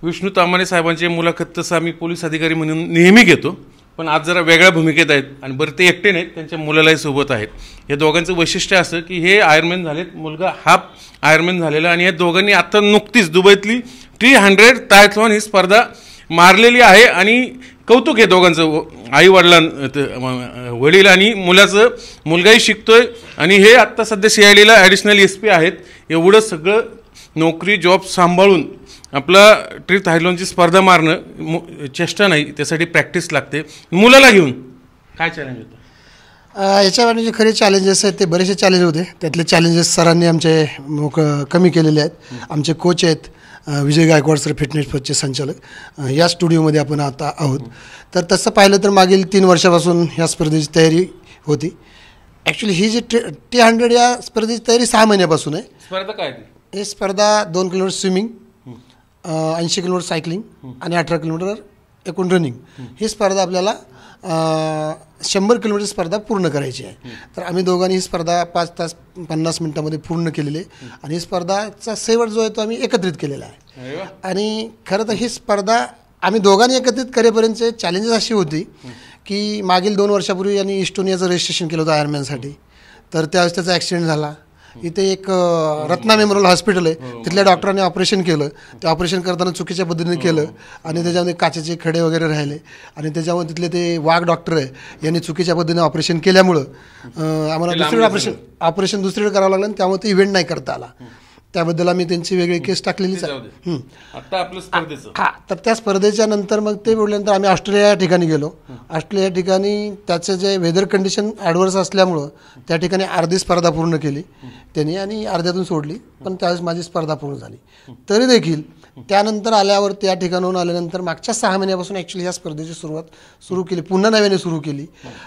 विष्णू तामाणे साहेबांची मुलाखत तसं आम्ही पोलीस अधिकारी म्हणून नेहमी घेतो, पण आज जरा वेगळ्या भूमिकेत आहेत आणि बरं ते एकटे नाहीत, त्यांच्या मुलालाही सोबत आहेत. या दोघांचं वैशिष्ट्य असं की हे आयर्नमॅन झालेत, मुलगा हाफ आयर्नमॅन झालेला आणि या दोघांनी आता नुकतीच दुबईतली 300 ट्रायथलॉन ही स्पर्धा मारलेली आहे आणि कौतुक आहे दोघांचं, आई वडील आणि मुलगाही शिकतोय आणि हे आत्ता सध्या CIDला ॲडिशनल SP आहेत. एवढं सगळं नोकरी जॉब सांभाळून आपला ट्रायथलॉनची स्पर्धा मारणं चेष्टा नाही, त्यासाठी प्रॅक्टिस लागते. मुलाला घेऊन काय चॅलेंज होतं? याच्यामध्ये जे खरे चॅलेंजेस आहेत ते बरेचसे चॅलेंज होते. त्यातले चॅलेंजेस सरांनी आमचे कमी केलेले आहेत. आमचे कोच आहेत विजय गायकवाड सर, फिटनेस फर्स्टचे संचालक, या स्टुडिओमध्ये आपण आता आहोत. तर तसं पाहिलं तर मागील 3 वर्षापासून ह्या स्पर्धेची तयारी होती. ॲक्च्युली ही जी T100 या स्पर्धेची तयारी 6 महिन्यापासून आहे. स्पर्धा काय? ही स्पर्धा 2 किलोमीटर स्विमिंग, 80 किलोमीटर सायकलिंग आणि 18 किलोमीटर एकूण रनिंग, ही स्पर्धा आपल्याला 100 किलोमीटर स्पर्धा पूर्ण करायची आहे. तर आम्ही दोघांनी ही स्पर्धा 5 तास 50 मिनिटामध्ये पूर्ण केलेली आहे आणि ही स्पर्धाचा शेवट जो आहे तो आम्ही एकत्रित केलेला आहे. आणि खरं तर ही स्पर्धा आम्ही दोघांनी एकत्रित करेपर्यंतचे चॅलेंजेस अशी होती की मागील 2 वर्षापूर्वी यांनी इस्टोनियाचं रजिस्ट्रेशन केलं होतं आयर्नमॅनसाठी. तर त्यावेळेस त्याचा ॲक्सिडेंट झाला. इथे एक रत्ना मेमोरियल हॉस्पिटल आहे, तिथल्या डॉक्टरांनी ऑपरेशन केलं. ते ऑपरेशन करताना चुकीच्या पद्धतीने केलं आणि त्याच्यामध्ये काचेचे खडे वगैरे राहिले आणि त्याच्यामध्ये तिथले ते वाघ डॉक्टर आहे यांनी चुकीच्या पद्धतीने ऑपरेशन केल्यामुळं आम्हाला दुसरीकडे ऑपरेशन दुसरीकडे करावं लागलं आणि त्यामुळे ते इव्हेंट नाही करता आला. त्याबद्दल आम्ही त्यांची वेगळी केस टाकलेलीच आहे. हां, तर त्या स्पर्धेच्या नंतर मग ते बोलल्यानंतर आम्ही ऑस्ट्रेलिया या ठिकाणी गेलो. ऑस्ट्रेलिया ठिकाणी त्याचं जे वेदर कंडिशन ॲडव्हर्स असल्यामुळं त्या ठिकाणी अर्धी स्पर्धा पूर्ण केली त्यांनी आणि अर्ध्यातून सोडली, पण त्यावेळेस माझी स्पर्धा पूर्ण झाली. तरी देखील त्यानंतर आल्यावर त्या ठिकाणाहून आल्यानंतर मागच्या 6 महिन्यापासून ॲक्च्युली ह्या स्पर्धेची सुरुवात सुरू केली, पुन्हा नव्याने सुरू केली.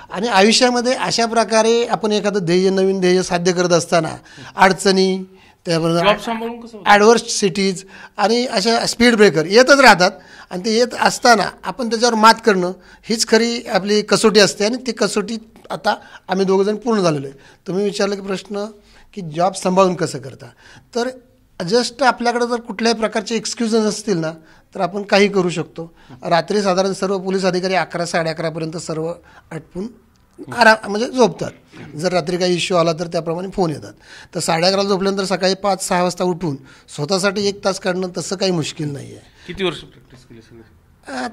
आणि आयुष्यामध्ये अशा प्रकारे आपण एखादं नवीन ध्येय साध्य करत असताना अडचणी, त्याबरोबर ॲडव्हर्सिटीज आणि अशा स्पीड ब्रेकर येतच राहतात आणि ते येत असताना आपण त्याच्यावर मात करणं हीच खरी आपली कसोटी असते आणि ती कसोटी आता आम्ही दोघंजण पूर्ण झालेलो आहे. तुम्ही विचारलं की प्रश्न की जॉब सांभाळून कसं करता, तर जस्ट आपल्याकडे जर कुठल्याही प्रकारचे एक्सक्युजेस असतील ना तर आपण काही करू शकतो. रात्री साधारण सर्व पोलीस अधिकारी 11 साडे11पर्यंत सर्व आटपून म्हणजे झोपतात. जर रात्री काही इश्यू आला तर त्याप्रमाणे फोन येतात. तर 11:30 झोपल्यानंतर सकाळी 5-6 वाजता उठून स्वतःसाठी 1 तास काढणं तसं काही मुश्किल नाही आहे. किती वर्ष प्रॅक्टिस केली सगळी?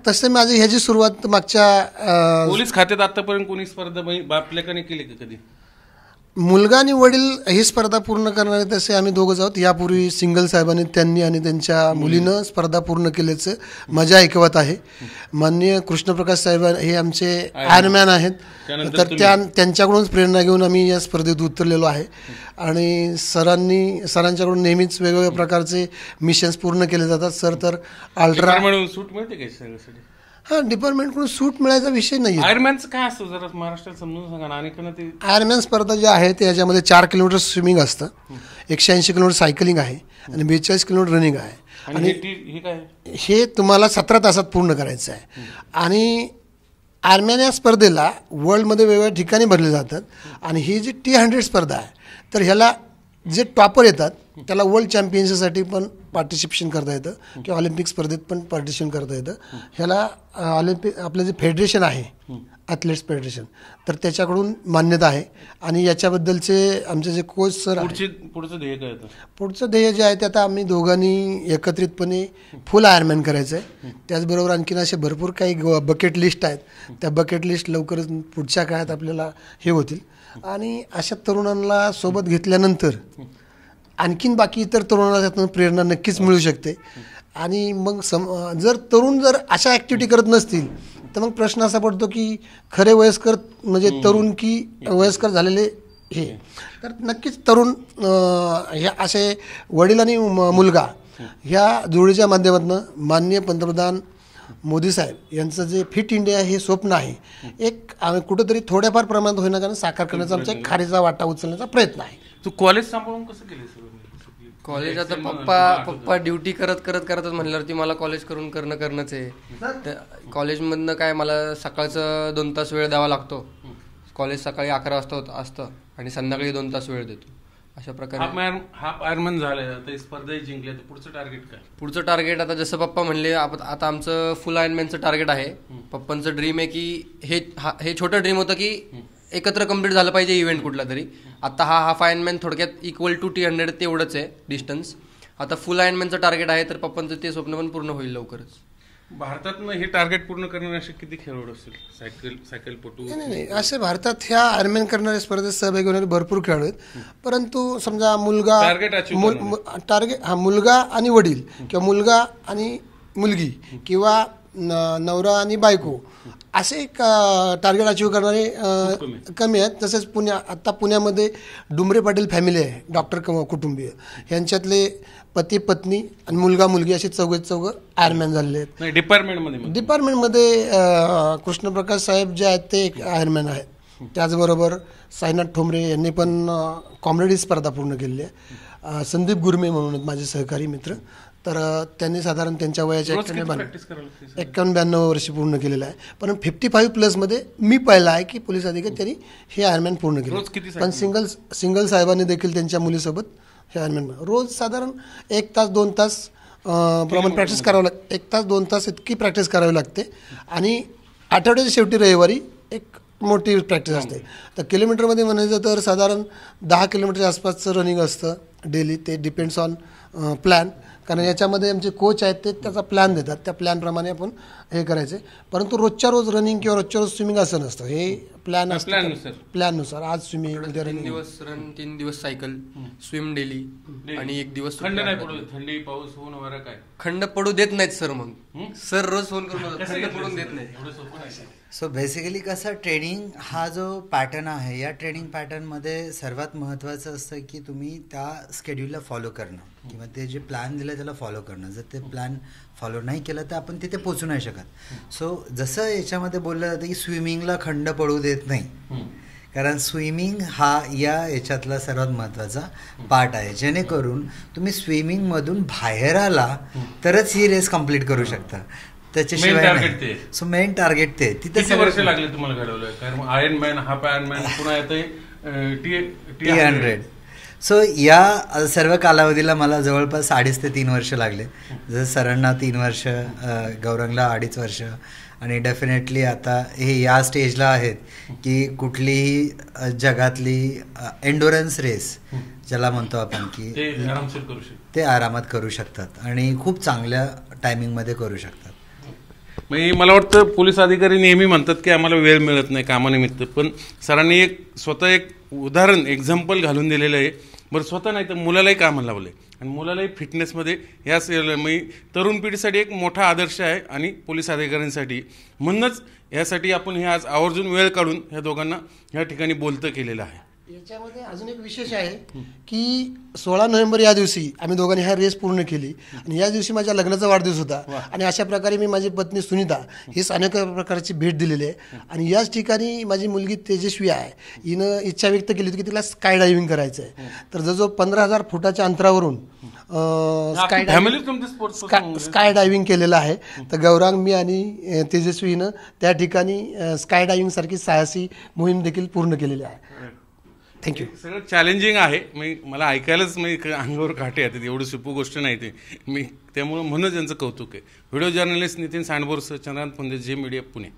तसे माझी ह्याची सुरुवात मागच्या पोलीस खात्यात आतापर्यंत कोणी स्पर्धा आपल्याकडे केली का कधी? मुलगा आणि वडील ही स्पर्धा पूर्ण करणारे तसे आम्ही दोघंच आहोत. यापूर्वी सिंगल साहेबांनी त्यांनी आणि त्यांच्या मुलीनं स्पर्धा पूर्ण केल्याचं मजा ऐकवत आहे. माननीय कृष्णप्रकाश साहेब हे आमचे आयर्नमॅन आहेत, तर त्यांच्याकडूनच प्रेरणा घेऊन आम्ही या स्पर्धेत उतरलेलो आहे. आणि सरांच्याकडून नेहमीच वेगवेगळ्या प्रकारचे मिशन्स पूर्ण केले जातात. सर तर अल्ट्रा सूट मिळते का सगळ्यासाठी? हां, डिपार्टमेंटकडून सूट मिळायचा विषय नाही. आयर्नमॅनचं काय असतं जरा महाराष्ट्रात समजून सांगा ना. आणि ते आयर्नमॅन स्पर्धा जी आहे त्याच्यामध्ये 4 किलोमीटर स्विमिंग असतं, 180 किलोमीटर सायकलिंग आहे आणि 42 किलोमीटर रनिंग आहे. आणि हे तुम्हाला 17 तासात पूर्ण करायचं आहे. आणि आयर्नमॅन या स्पर्धेला वर्ल्डमध्ये वेगवेगळ्या ठिकाणी भरले जातात. आणि ही जी T100 स्पर्धा आहे तर ह्याला जे टॉपर येतात त्याला वर्ल्ड चॅम्पियनशिपसाठी पण पार्टिसिपेशन करता येतं किंवा ऑलिम्पिक स्पर्धेत पण पार्टिसिपेशन करता येतं. ह्याला आपलं जे फेडरेशन आहे ॲथलेट्स फेडरेशन, तर त्याच्याकडून मान्यता आहे. आणि याच्याबद्दलचे आमचे जे कोच सर पुढचं ध्येय काय होतं? पुढचं ध्येय जे आहे ते आता आम्ही दोघांनी एकत्रितपणे फुल आयर्नमॅन करायचं आहे. त्याचबरोबर आणखीन असे भरपूर काही बकेट लिस्ट आहेत, त्या बकेट लिस्ट लवकरच पुढच्या काळात आपल्याला हे होतील. आणि अशा तरुणांना सोबत घेतल्यानंतर आणखीन बाकी इतर तरुणांना त्यातून प्रेरणा नक्कीच मिळू शकते. आणि मग जर तरुण अशा ॲक्टिव्हिटी करत नसतील तर मग प्रश्न असा पडतो की खरे वयस्कर म्हणजे तरुण की वयस्कर झालेले हे. तर नक्कीच तरुण ह्या असे वडील आणि मुलगा ह्या जोडीच्या माध्यमातून माननीय पंतप्रधान मोदी साहेब यांचं जे फिट इंडिया हे स्वप्न आहे एक कुठंतरी थोड्याफार प्रमाणात होईना कारण साकार करण्याचा आमचा एक खारीचा वाटा उचलण्याचा प्रयत्न आहे. तू कॉलेज सांभाळून कसं केलं? कॉलेज आता पप्पा ड्युटी करतच म्हणल्यावरती मला कॉलेज करणंच आहे. कॉलेजमधनं काय मला सकाळचं 2 तास वेळ द्यावा लागतो. कॉलेज सकाळी 11 वाजता असतं आणि संध्याकाळी 2 तास वेळ देतो अशा प्रकारे हाफ आयरमॅन झालं, आता ही स्पर्धाही जिंकल्या, तर पुढचं टार्गेट काय? पुढचं टार्गेट आता जसं पप्पा म्हणले, आता आमचं फुल आयर्नमॅनचं टार्गेट आहे. पप्पांचं ड्रीम आहे की हे छोटं ड्रीम होतं की एकत्र कम्प्लीट झालं पाहिजे इव्हेंट कुठला तरी. आता हा हाफ आयर्नमॅन थोडक्यात इक्वल टू T100 तेवढंच आहे डिस्टन्स. आता फुल आयर्नमॅनचं टार्गेट आहे, तर पप्पांचं ते स्वप्न पण पूर्ण होईल लवकरच. भारतातनं हे टार्गेट पूर्ण करणारे असे किती खेळाडू असतील? सायकलपटू? नाही, असे भारतात ह्या आयर्नमॅन करणाऱ्या स्पर्धेत सहभागी होणारे भरपूर खेळाडू आहेत. परंतु समजा मुलगा टार्गेट मुलगा आणि वडील, किंवा मुलगा आणि मुलगी, किंवा नवरा आणि बायको, असे टार्गेट अचीव्ह करणारे कमी आहेत. तसेच आता पुण्यामध्ये डुमरे पाटील फॅमिली आहे, डॉक्टर कुटुंबीय, यांच्यातले पती पत्नी आणि मुलगा मुलगी असे चौघं आयर्नमॅन झालेले आहेत. डिपार्टमेंटमध्ये कृष्णप्रकाश साहेब जे आहेत ते एक आयर्नमॅन आहेत. त्याचबरोबर साईनाथ ठोंबरे यांनी पण कॉम्रेडी स्पर्धा पूर्ण केलेली आहे. संदीप गुरमे म्हणून आहेत माझे सहकारी मित्र, तर त्यांनी साधारण त्यांच्या वयाच्या 91-92 वर्षी पूर्ण केलेलं आहे. पण 55+ मी पाहिलं आहे की पोलीस अधिकारी त्यांनी हे आयर्नमॅन पूर्ण केलं. पण सिंगल साहेबांनी देखील त्यांच्या मुलीसोबत हे आयर्नमॅन रोज साधारण 1 तास 2 तास प्रमाण प्रॅक्टिस करावं लागते. 1 तास 2 तास इतकी प्रॅक्टिस करावी लागते. आणि आठवड्याच्या शेवटी रविवारी एक मोठी प्रॅक्टिस असते. तर किलोमीटरमध्ये म्हणायचं तर साधारण 10 किलोमीटरच्या आसपासचं रनिंग असतं डेली. ते डिपेंड्स ऑन प्लॅन, कारण याच्यामध्ये आमचे कोच आहेत ते त्याचा प्लॅन देतात, त्या प्लॅनप्रमाणे आपण हे करायचे. परंतु रोजच्या रोज रनिंग किंवा रोजच्या रोज स्विमिंग असं नसतं. हे प्लॅन असतं, प्लॅननुसार आज स्विमिंग, उद्या 3 दिवस रन, 3 दिवस सायकल, स्विम डेली, आणि 1 दिवस खंड नाही पडू, थंडी पाऊस ऊन वगैरे काय खंड पडू देत नाहीत सर. मग सर रोज फोन करून खंड पडून देत नाही. सो बेसिकली कसं ट्रेनिंग हा जो पॅटर्न आहे, या ट्रेनिंग पॅटर्नमध्ये सर्वात महत्त्वाचं असतं की तुम्ही त्या स्केड्यूलला फॉलो करणं, किंवा ते जे प्लॅन दिलं त्याला फॉलो करणं. जर ते प्लॅन फॉलो नाही केलं तर आपण तिथे पोचू नाही शकत. सो जसं याच्यामध्ये बोललं जातं की स्विमिंगला खंड पडू देत नाही, कारण स्विमिंग हा याच्यातला सर्वात महत्त्वाचा पार्ट आहे. जेणेकरून तुम्ही स्विमिंगमधून बाहेर आला तरच ही रेस कंप्लीट करू शकता. त्याच्याशिवाय सो मेन टार्गेट ते. किती वर्ष लागले तुम्हाला घडवलं? कारण आयर्नमॅन, हाफ आयर्नमॅन, पुन्हा येते T100. सो या सर्व कालावधीला मला जवळपास 2.5 ते 3 वर्ष लागले. जसं सरांना 3 वर्ष, गौरंगला 2.5 वर्ष, आणि डेफिनेटली आता हे या स्टेजला आहेत की कुठलीही जगातली एन्डोरन्स रेस ज्याला म्हणतो आपण की ते आरामात करू शकतात आणि खूप चांगल्या टायमिंगमध्ये करू शकतात. मला वाटतं पोलीस अधिकारी नेहमी म्हणतात की आम्हाला वेळ मिळत नाही कामानिमित्त, पण सरांनी स्वतः एक उदाहरण एक्झाम्पल घालून दिलेलं आहे. बरं, स्वतः नाही तर मुलालाही कामाला लावले, आणि मुलालाही फिटनेसमध्ये याच तरुण पिढीसाठी एक मोठा आदर्श आहे आणि पोलीस अधिकाऱ्यांसाठी. म्हणूनच यासाठी आपण हे आज आवर्जून वेळ काढून ह्या दोघांना ह्या ठिकाणी बोलतं केलेलं आहे. याच्यामध्ये अजून एक विशेष आहे की 16 नोव्हेंबर या दिवशी आम्ही दोघांनी हा रेस पूर्ण केली, आणि या दिवशी माझ्या लग्नाचा वाढदिवस होता. आणि अशा प्रकारे मी माझी पत्नी सुनीता हीच अनेक प्रकारची भेट दिलेली आहे. आणि याच ठिकाणी माझी मुलगी तेजस्वी आहे, हिनं इच्छा व्यक्त केली होती की तिला स्काय डायव्हिंग करायचं आहे. तर जवळजवळ 15,000 फुटाच्या अंतरावरून स्काय डायव्हिंग केलेलं आहे. तर गौरांग, मी आणि तेजस्वीनं त्या ठिकाणी स्काय डायव्हिंग सारखी साहसी मोहीम देखील पूर्ण केलेली आहे. थँक्यू. सगळं चॅलेंजिंग आहे. मला ऐकायलाच अंगावर काटे येतात, एवढी सोपी गोष्ट नाही ते. त्यामुळं म्हणूनच यांचं कौतुक आहे. व्हिडिओ जर्नलिस्ट नितीन सांडबोरसह चंद्रकांत पुंदे, जे मीडिया, पुणे.